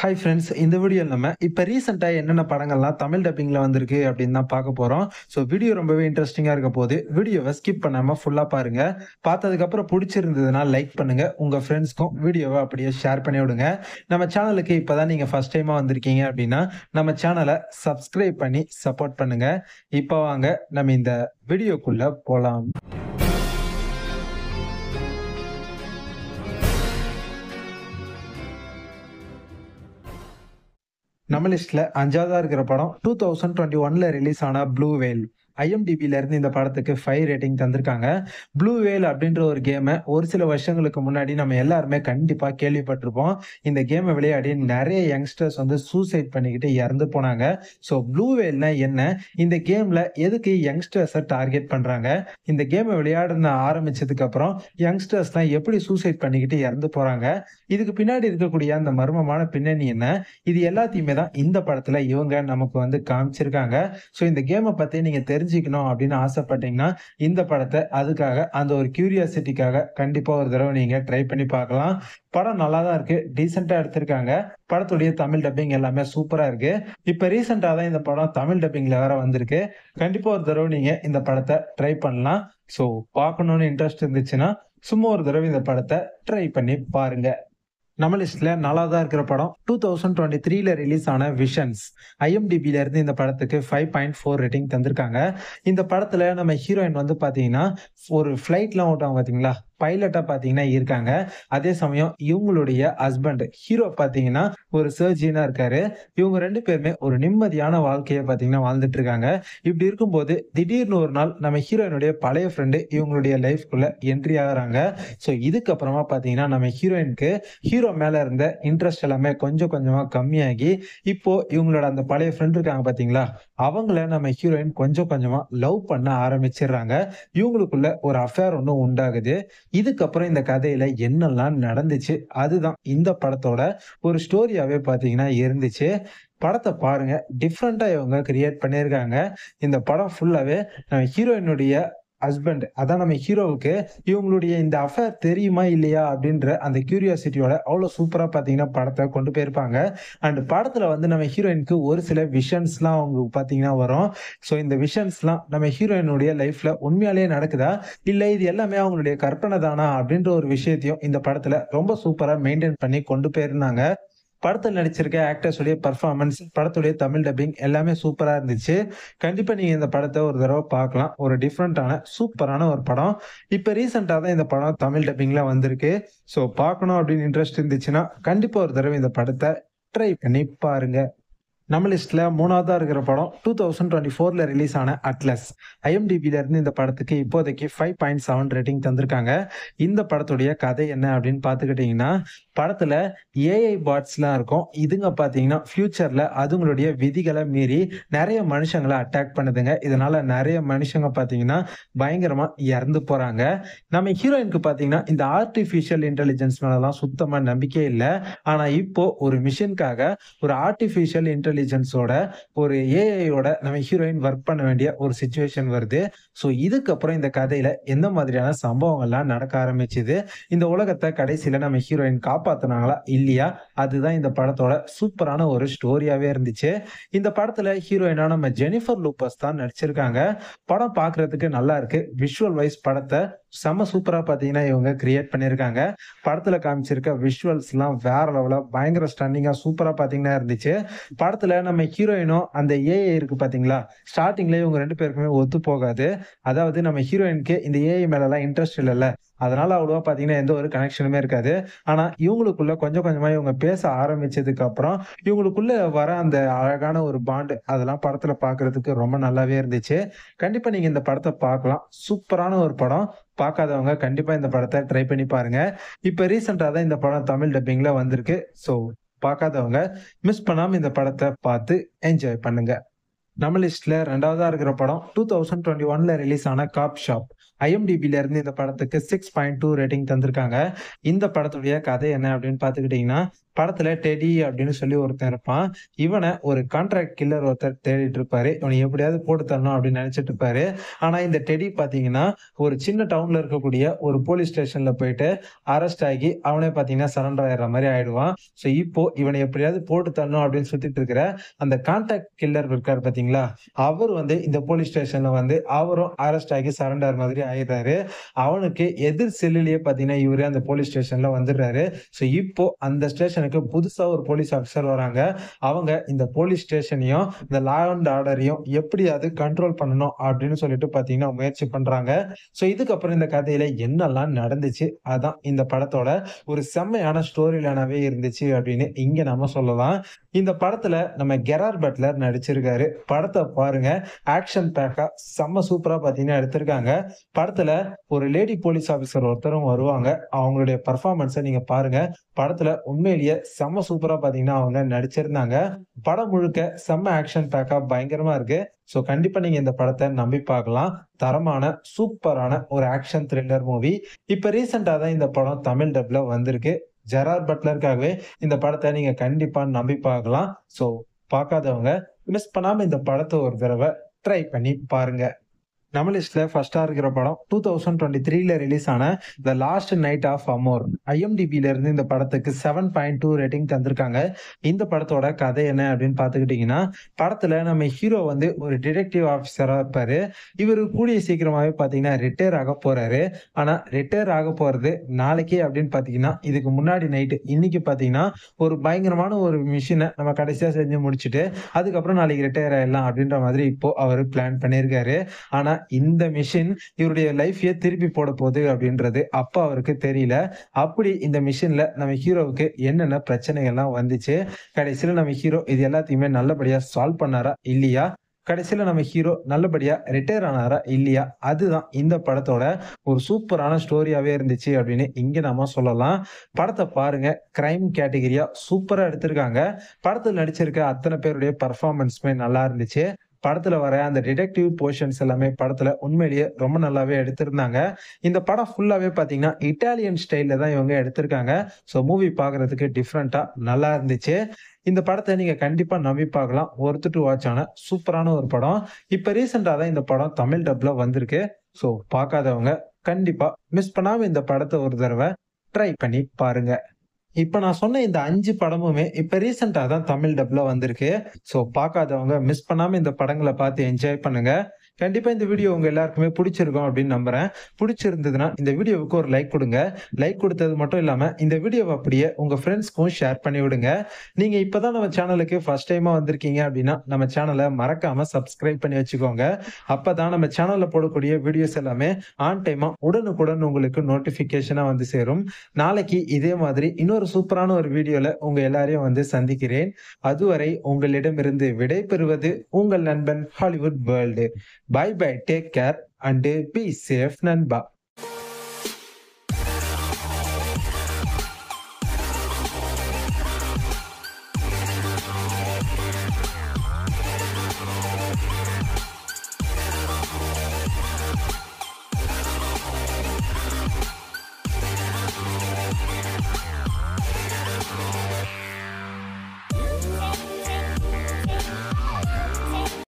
Hi friends. இந்த வீடியோல நம்ம இப்ப ரீசென்ட்டா என்னென்ன படங்கள்லாம் தமிழ் டப்பிங்ல வந்திருக்கு அப்படின்னு தான் பார்க்க போறோம். ஸோ வீடியோ ரொம்பவே இன்ட்ரஸ்டிங்கா இருக்க போது. வீடியோவ ஸ்கிப் பண்ணாம ஃபுல்லா பாருங்க. பார்த்ததுக்கப்புறம் புடிச்சிருந்ததுன்னா லைக் பண்ணுங்க. உங்க ஃப்ரெண்ட்ஸ்க்கும் வீடியோவ அப்படியே ஷேர் பண்ணி விடுங்க. நம்ம சேனலுக்கு இப்ப தான் நீங்க ஃபர்ஸ்ட் டைமா வந்திருக்கீங்க அப்படின்னா, நம்ம சேனல சப்ஸ்கிரைப் பண்ணி சப்போர்ட் பண்ணுங்க. இப்ப வாங்க நம்ம இந்த வீடியோக்குள்ள போலாம். நம்ம லிஸ்ட்ல 5வதா இருக்கிற படம் 2021ல ரிலீஸ் ஆன ப்ளூ வேல். IMDbல இருந்து இந்த படத்துக்கு 5 ரேட்டிங் தந்திருக்காங்க. ப்ளூ வேல் அப்படின்ற ஒரு கேம ஒரு சில வருஷங்களுக்கு முன்னாடி நம்ம எல்லாருமே கண்டிப்பா கேள்விப்பட்டிருப்போம். இந்த கேம விளையாடி நெறைய யங்ஸ்டர்ஸ் வந்து சூசைட் பண்ணிக்கிட்டு இறந்து போனாங்க. ஸோ ப்ளூ வேல்னா என்ன? இந்த கேம்ல எதுக்கு யங்ஸ்டர்ஸ டார்கெட் பண்றாங்க? இந்த கேம விளையாட ஆரம்பிச்சதுக்கு அப்புறம் யங்ஸ்டர்ஸ்லாம் எப்படி சூசைட் பண்ணிக்கிட்டு இறந்து போறாங்க? இதுக்கு பின்னாடி இருக்கக்கூடிய அந்த மர்மமான பின்னணி என்ன? இது எல்லாத்தையுமே தான் இந்த படத்துல இவங்க நமக்கு வந்து காமிச்சிருக்காங்க. ஸோ இந்த கேம பத்தி நீங்க தெரிஞ்சுக்கணும் அப்படின்னு ஆசைப்பட்டீங்கன்னா, இந்த படத்த அதுக்காக அந்த ஒரு கியூரியாசிட்டிக்காக கண்டிப்பா ஒரு தடவ நீங்க ட்ரை பண்ணி பார்க்கலாம். படம் நல்லா தான் இருக்கு. டீசென்ட்டா எடுத்திருக்காங்க. படத்துடைய தமிழ் டப்பிங் எல்லாமே சூப்பரா இருக்கு. இப்ப ரீசென்ட்டா தான் இந்த படம் தமிழ் டப்பிங்ல வேற வந்திருக்கு. கண்டிப்பா ஒரு தடவ நீங்க இந்த படத்த ட்ரை பண்ணலாம். ஸோ பார்க்கணும்னு இன்ட்ரெஸ்ட் இருந்துச்சுன்னா, சும்மா ஒரு தடவ இந்த படத்த ட்ரை பண்ணி பாருங்க. நம்ம லிஸ்ட்ல 4வதா இருக்கிற படம் 2023ல ரிலீஸ் ஆன விஷன்ஸ். IMDbல இருந்து இந்த படத்துக்கு 5.4 ரேட்டிங் தந்திருக்காங்க. இந்த படத்துல நம்ம ஹீரோயின் வந்து பாத்தீங்கன்னா, ஒரு ஃப்ளைட்லாம் ஓட்டுவாங்க பாத்தீங்களா? பைலட்டா பாத்தீங்கன்னா இருக்காங்க. அதே சமயம் இவங்களுடைய ஹஸ்பண்ட் ஹீரோ பாத்தீங்கன்னா, ஒரு சர்ஜியனா இருக்காரு. இவங்க 2 பேருமே ஒரு நிம்மதியான வாழ்க்கைய பாத்தீங்கன்னா வாழ்ந்துட்டு இருக்காங்க. இப்படி இருக்கும்போது திடீர்னு ஒரு நாள் நம்ம ஹீரோயினுடைய பழைய ஃப்ரெண்ட் இவங்களுடைய லைஃப்குள்ள என்ட்ரி ஆகுறாங்க. ஸோ இதுக்கப்புறமா பாத்தீங்கன்னா, நம்ம ஹீரோயினுக்கு ஹீரோ மேல இருந்த இன்ட்ரெஸ்ட் எல்லாமே கொஞ்சம் கொஞ்சமா கம்மியாகி, இப்போ இவங்களோட அந்த பழைய ஃப்ரெண்ட் இருக்காங்க பாத்தீங்களா? அவங்கள நம்ம ஹீரோயின் கொஞ்சம் கொஞ்சமா லவ் பண்ண ஆரம்பிச்சுடுறாங்க. இவங்களுக்குள்ள ஒரு அஃபேர் ஒண்ணு உண்டாகுது. இதுக்கப்புறம் இந்த கதையில என்னெல்லாம் நடந்துச்சு? அதுதான் இந்த படத்தோட ஒரு ஸ்டோரியாவே பாத்தீங்கன்னா இருந்துச்சு. படத்த பாருங்க. டிஃபரெண்ட்டா இவங்க கிரியேட் பண்ணியிருக்காங்க. இந்த படம் ஃபுல்லாவே ஹீரோயினுடைய ஹஸ்பண்ட் அதான் நம்ம ஹீரோவுக்கு இவங்களுடைய இந்த அஃபேர் தெரியுமா? இல்லையா? அப்படின்ற அந்த கியூரியாசிட்டியோட அவ்வளோ சூப்பரா பார்த்தீங்கன்னா, படத்த கொண்டு போயிருப்பாங்க. அண்ட் படத்துல வந்து நம்ம ஹீரோயினுக்கு ஒரு சில விஷன்ஸ்லாம் அவங்களுக்கு பார்த்தீங்கன்னா வரும். ஸோ இந்த விஷன்ஸ்லாம் நம்ம ஹீரோயினுடைய லைஃப்ல உண்மையாலேயே நடக்குதா? இல்ல இது எல்லாமே அவங்களுடைய கற்பனை தானா? அப்படின்ற ஒரு விஷயத்தையும் இந்த படத்துல ரொம்ப சூப்பரா மெயின்டெயின் பண்ணி கொண்டு போயிருந்தாங்க. படத்துல நடிச்சிருக்க ஆக்டர்ஸ் உடைய பெர்ஃபார்மன்ஸ், படத்துடைய தமிழ் டப்பிங் எல்லாமே சூப்பரா இருந்துச்சு. கண்டிப்பா நீங்க இந்த படத்த ஒரு தடவ பார்க்கலாம். ஒரு டிஃபரண்டான சூப்பரான ஒரு படம். இப்ப ரீசென்ட்டா தான் இந்த படம் தமிழ் டப்பிங்ல வந்திருக்கு. ஸோ பார்க்கணும் அப்படின்னு இன்ட்ரெஸ்ட் இருந்துச்சுன்னா, கண்டிப்பா ஒரு தடவ இந்த படத்த ட்ரை பண்ணி பாருங்க. நம்ம லிஸ்ட்ல 3வதா இருக்கிற படம் 2024ல ரிலீஸ் ஆன அட்லஸ். IMDbல இருந்து இந்த படத்துக்கு இப்போதைக்கு 5.7 ரேட்டிங் தந்திருக்காங்க. இந்த படத்துடைய கதை என்ன அப்படின்னு பார்த்துக்கிட்டீங்கன்னா, படத்துல AI பாட்ஸ்லாம் இருக்கும். இதுங்க பார்த்தீங்கன்னா, ஃபியூச்சர்ல அதுங்களுடைய விதிகள மீறி நெறைய மனுஷங்கள அட்டாக் பண்ணுதுங்க. இதனால நெறைய மனுஷங்க பார்த்தீங்கன்னா, பயங்கரமா இறந்து போறாங்க. நம்ம ஹீரோயினுக்கு பார்த்தீங்கன்னா, இந்த ஆர்டிபிஷியல் இன்டெலிஜென்ஸ் மேலலாம் சுத்தமா நம்பிக்கையே இல்ல. ஆனா இப்போ ஒரு மிஷனுக்காக ஒரு ஆர்டிபிஷியல் இன்டெலிஜென்ஸோட ஒரு ஏஐயோட நம்ம ஹீரோயின் ஒர்க் பண்ண வேண்டிய ஒரு சிச்சுவேஷன் வருது. ஸோ இதுக்கப்புறம் இந்த கதையில எந்த மாதிரியான சம்பவங்கள்லாம் நடக்க ஆரம்பிச்சுது? இந்த உலகத்த கடைசியில நம்ம ஹீரோயின் காப்பாத்துனாங்களா? இல்லையா? அதுதான் இந்த படத்தோட சூப்பரான ஒரு ஸ்டோரியாவே இருந்துச்சு. இந்த படத்துல ஹீரோயினா நம்ம ஜெனிஃபர் லூப்பஸ் தான் நடிச்சிருக்காங்க. படம் பார்க்கறதுக்கு நல்லா இருக்கு. விஷுவல் வைஸ் படத்த செம்ம சூப்பரா பார்த்தீங்கன்னா, இவங்க கிரியேட் பண்ணியிருக்காங்க. படத்துல காமிச்சிருக்க விஷுவல்ஸ்லாம் வேற லெவலா பயங்கர ஸ்டன்னிங்கா சூப்பரா பார்த்தீங்கன்னா இருந்துச்சு. படத்துல நம்ம ஹீரோயினும் அந்த ஏஐ இருக்கு பார்த்தீங்களா? ஸ்டார்ட்டிங்ல இவங்க 2 பேருக்குமே ஒத்து போகாது. அதாவது நம்ம ஹீரோயினுக்கு இந்த ஏஐ மேலலாம் இன்ட்ரெஸ்ட் இல்லல்ல. அதனால அவ்வளவா பார்த்தீங்கன்னா, எந்த ஒரு கனெக்ஷனுமே இருக்காது. ஆனா இவங்களுக்குள்ள கொஞ்சம் கொஞ்சமா இவங்க பேச ஆரம்பிச்சதுக்கு அப்புறம், இவங்களுக்குள்ள வர அந்த அழகான ஒரு பாண்ட் அதெல்லாம் படத்துல பார்க்கறதுக்கு ரொம்ப நல்லாவே இருந்துச்சு. கண்டிப்பா நீங்க இந்த படத்த பார்க்கலாம். சூப்பரான ஒரு படம். பார்க்காதவங்க கண்டிப்பா இந்த படத்த ட்ரை பண்ணி பாருங்க. இப்ப ரீசென்ட்டா தான் இந்த படம் தமிழ் டப்பிங்ல வந்திருக்கு. ஸோ பார்க்காதவங்க மிஸ் பண்ணாம இந்த படத்த பார்த்து என்ஜாய் பண்ணுங்க. நம்ம லிஸ்ட்ல 2வதா இருக்கிற படம் 2021ல ரிலீஸ் ஆன காப் ஷாப். IMDbல இருந்து இந்த படத்துக்கு 6.2 ரேட்டிங் தந்திருக்காங்க. இந்த படத்துடைய கதை என்ன அப்படின்னு பார்த்துக்கிட்டீங்கன்னா, படத்துல டெடி அப்படின்னு சொல்லி ஒருத்தன் இருப்பான். இவன ஒரு கான்ட்ராக்ட் கில்லர் ஒருத்தர் தேடிட்டு இருப்பாரு. இவன எப்படியாவது போட்டு தரணும் அப்படின்னு நினைச்சிட்டு இருப்பாரு. ஆனா இந்த டெடி பார்த்தீங்கன்னா, ஒரு சின்ன டவுன்ல இருக்கக்கூடிய ஒரு போலீஸ் ஸ்டேஷன்ல போயிட்டு அரெஸ்ட் ஆகி அவனே பார்த்தீங்கன்னா சரண்டர் ஆயிடுற மாரி ஆயிடுவான். ஸோ இப்போ இவன எப்படியாவது போட்டு தரணும் அப்படின்னு சுத்திட்டு இருக்கிற அந்த கான்ட்ராக்ட் கில்லர் இருக்காரு பார்த்தீங்களா? அவர் வந்து இந்த போலீஸ் ஸ்டேஷன்ல வந்து அவரும் அரெஸ்ட் ஆகி சரண்டர் மாதிரி ஆயிடுறாரு. அவனுக்கு எதிர் செல்லுலயே பார்த்தீங்கன்னா, இவரே அந்த போலீஸ் ஸ்டேஷன்ல வந்துடுறாரு. ஸோ இப்போ அந்த ஸ்டேஷனுக்கு புதுசா ஒரு போலீஸ் ஆஃபீசர் வராங்க. அவங்க இந்த போலீஸ் ஸ்டேஷனையும், இந்த லா அண்ட் ஆர்டரையும் எப்படியாவது கண்ட்ரோல் பண்ணணும் அப்படின்னு சொல்லிட்டு பார்த்தீங்கன்னா முயற்சி பண்றாங்க. ஸோ இதுக்கப்புறம் இந்த கதையில என்னெல்லாம் நடந்துச்சு, அதான் இந்த படத்தோட ஒரு செம்மையான ஸ்டோரி லைனாவே இருந்துச்சு அப்படின்னு இங்க நம்ம சொல்லலாம். இந்த படத்துல நம்ம கெரார்ட் பட்லர் நடிச்சிருக்காரு. படத்த பாருங்க. ஆக்ஷன் பேக்கா செம்ம சூப்பரா பார்த்தீங்கன்னா எடுத்திருக்காங்க. படத்துல ஒரு லேடி போலீஸ் ஆஃபீசர் ஒருத்தரும் வருவாங்க. அவங்களுடைய பெர்ஃபார்மன்ஸ நீங்க பாருங்க. படத்துல உண்மையிலேயே செம்ம சூப்பரா பார்த்தீங்கன்னா, அவங்க நடிச்சிருந்தாங்க. படம் முழுக்க செம்ம ஆக்ஷன் பேக்கா பயங்கரமா இருக்கு. ஸோ கண்டிப்பா நீங்க இந்த படத்த நம்பி பார்க்கலாம். தரமான, சூப்பரான ஒரு ஆக்ஷன் த்ரில்லர் மூவி. இப்ப ரீசென்ட்டா தான் இந்த படம் தமிழ் டப்ல வந்திருக்கு. ஜெரார்ட் பட்லருக்காகவே இந்த படத்த நீங்க கண்டிப்பா நம்பி பார்க்கலாம். ஸோ பார்க்காதவங்க மிஸ் பண்ணாம இந்த படத்த ஒரு தடவ ட்ரை பண்ணி பாருங்க. நம்ம லிஸ்ட்ல ஃபர்ஸ்ட்டா இருக்கிற படம் 2023ல ரிலீஸ் ஆன the last night of Amore. IMDbல இருந்து இந்த படத்துக்கு 7.2 ரேட்டிங் தந்திருக்காங்க. இந்த படத்தோட கதை என்ன அப்படின்னு பார்த்துக்கிட்டீங்கன்னா, படத்துல நம்ம ஹீரோ வந்து ஒரு டிடெக்டிவ் ஆஃபீசரா இருப்பாரு. இவரு கூடிய சீக்கிரமாவே பார்த்தீங்கன்னா ரிட்டயர் ஆக போறாரு. ஆனா ரிட்டயர் ஆக போறது நாளைக்கே அப்படின்னு பார்த்தீங்கன்னா, இதுக்கு முன்னாடி நைட் இன்னைக்கு பார்த்தீங்கன்னா, ஒரு பயங்கரமான ஒரு மிஷின நம்ம கடைசியா செஞ்சு முடிச்சுட்டு, அதுக்கப்புறம் நாளைக்கு ரிட்டயர் ஆயிடலாம் அப்படின்ற மாதிரி இப்போ அவரு பிளான் பண்ணியிருக்காரு. ஆனா இந்த மிஷின் இவருடைய லைஃபையே திருப்பி போட போகுது அப்படின்றது அப்ப அவருக்கு தெரியல. அப்படி இந்த மிஷின்ல நம்ம ஹீரோவுக்கு என்னென்ன பிரச்சனைகள்லாம் வந்துச்சு, கடைசியில நம்ம ஹீரோ இது எல்லாத்தையுமே நல்லபடியா சால்வ் பண்ணாரா? இல்லையா? கடைசியில நம்ம ஹீரோ நல்லபடியா ரிட்டயர் ஆனாரா? இல்லையா? அதுதான் இந்த படத்தோட ஒரு சூப்பரான ஸ்டோரியாவே இருந்துச்சு அப்படின்னு இங்க நாம சொல்லலாம். படத்த பாருங்க. கிரைம் கேட்டகரியா சூப்பரா எடுத்திருக்காங்க. படத்துல நடிச்சிருக்க அத்தன பேருடைய பெர்ஃபார்மன்ஸுமே நல்லா இருந்துச்சு. படத்துல வர அந்த டிடெக்டிவ் போர்ஷன்ஸ் எல்லாமே படத்துல உண்மையிலேயே ரொம்ப நல்லாவே எடுத்திருந்தாங்க. இந்த படம் ஃபுல்லாவே பார்த்தீங்கன்னா, இட்டாலியன் ஸ்டைல்ல தான் இவங்க எடுத்திருக்காங்க. ஸோ மூவி பார்க்கறதுக்கு டிஃபரெண்ட்டா நல்லா இருந்துச்சு. இந்த படத்த நீங்க கண்டிப்பா நம்பி பார்க்கலாம். ஒர்த் டூ வாட்ச் ஆன சூப்பரான ஒரு படம். இப்ப ரீசென்ட்டா தான் இந்த படம் தமிழ் டப்ல வந்திருக்கு. ஸோ பார்க்காதவங்க கண்டிப்பா மிஸ் பண்ணாம இந்த படத்த ஒரு தடவ ட்ரை பண்ணி பாருங்க. இப்ப நான் சொன்ன இந்த 5 படமுமே இப்ப ரீசென்ட்டா தான் தமிழ் டப்ல வந்திருக்கு. ஸோ பார்க்காதவங்க மிஸ் பண்ணாம இந்த படங்கள பார்த்து என்ஜாய் பண்ணுங்க. கண்டிப்பா இந்த வீடியோ உங்க எல்லாருக்குமே புடிச்சிருக்கும் அப்படின்னு நம்புறேன். புடிச்சிருந்ததுன்னா இந்த வீடியோவுக்கு ஒரு லைக் குடுங்க. லைக் குடுத்தது மட்டும் இல்லாம இந்த வீடியோவ அப்படியே உங்க ஃப்ரெண்ட்ஸ்க்கும் ஷேர் பண்ணி விடுங்க. நீங்க இப்பதான் நம்ம சேனலுக்கு ஃபர்ஸ்ட் டைமா வந்திருக்கீங்க அப்படின்னா, நம்ம சேனல மறக்காம சப்ஸ்கிரைப் பண்ணி வச்சுக்கோங்க. அப்பதான் நம்ம சேனல்ல போடக்கூடிய வீடியோஸ் எல்லாமே ஆன் டைமா உடனுக்குடன் உங்களுக்கு நோட்டிஃபிகேஷனா வந்து சேரும். நாளைக்கு இதே மாதிரி இன்னொரு சூப்பரான ஒரு வீடியோல உங்க எல்லாரையும் வந்து சந்திக்கிறேன். அதுவரை உங்களிடமிருந்து விடைபெறுவது உங்கள் நண்பன் Hollywood world. Bye bye. Take care and be safe, Nanba.